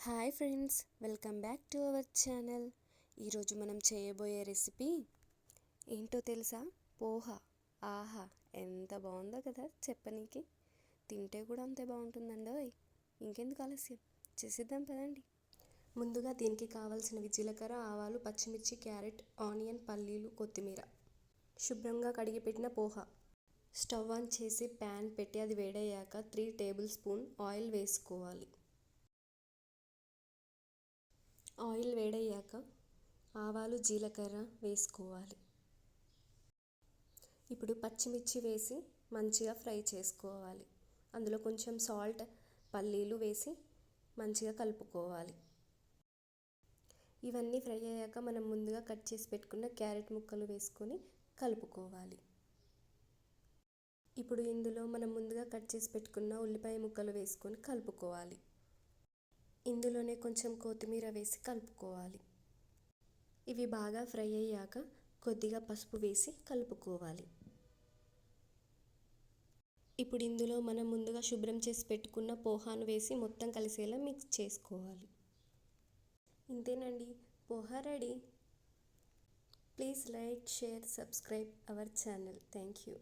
Hi friends, welcome back to our channel. ఈరోజు మనం చేయబోయే రెసిపీ ఏంటో తెలుసా? పోహా. ఆహా, ఎంత బాగుందో కదా చెప్పనీకి. తింటే కూడా అంతే బాగుంటుందండోయ్. ఇంకెందుకు ఆలస్యం, చేసేద్దాం పదండి. ముందుగా దీనికి కావాల్సినవి జీలకర్ర, ఆవాలు, పచ్చిమిర్చి, క్యారెట్, ఆనియన్, పల్లీలు, కొత్తిమీర, శుభ్రంగా కడిగి పెట్టిన పోహా. స్టవ్ ఆన్ చేసి ప్యాన్ పెట్టి అది వేడయ్యాక 3 టేబుల్ స్పూన్ ఆయిల్ వేసుకోవాలి. ఆయిల్ వేడయ్యాక ఆవాలు, జీలకర్ర వేసుకోవాలి. ఇప్పుడు పచ్చిమిర్చి వేసి మంచిగా ఫ్రై చేసుకోవాలి. అందులో కొంచెం సాల్ట్, పల్లీలు వేసి మంచిగా కలుపుకోవాలి. ఇవన్నీ ఫ్రై అయ్యాక మనం ముందుగా కట్ చేసి పెట్టుకున్న క్యారెట్ ముక్కలు వేసుకొని కలుపుకోవాలి. ఇప్పుడు ఇందులో మనం ముందుగా కట్ చేసి పెట్టుకున్న ఉల్లిపాయ ముక్కలు వేసుకొని కలుపుకోవాలి. ఇందులోనే కొంచెం కొత్తిమీర వేసి కలుపుకోవాలి. ఇవి బాగా ఫ్రై అయ్యాక కొద్దిగా పసుపు వేసి కలుపుకోవాలి. ఇప్పుడు ఇందులో మనం ముందుగా శుభ్రం చేసి పెట్టుకున్న పోహాను వేసి మొత్తం కలిసేలా మిక్స్ చేసుకోవాలి. ఇంతేనండి, poha ready. Please like, share, subscribe our channel. Thank you.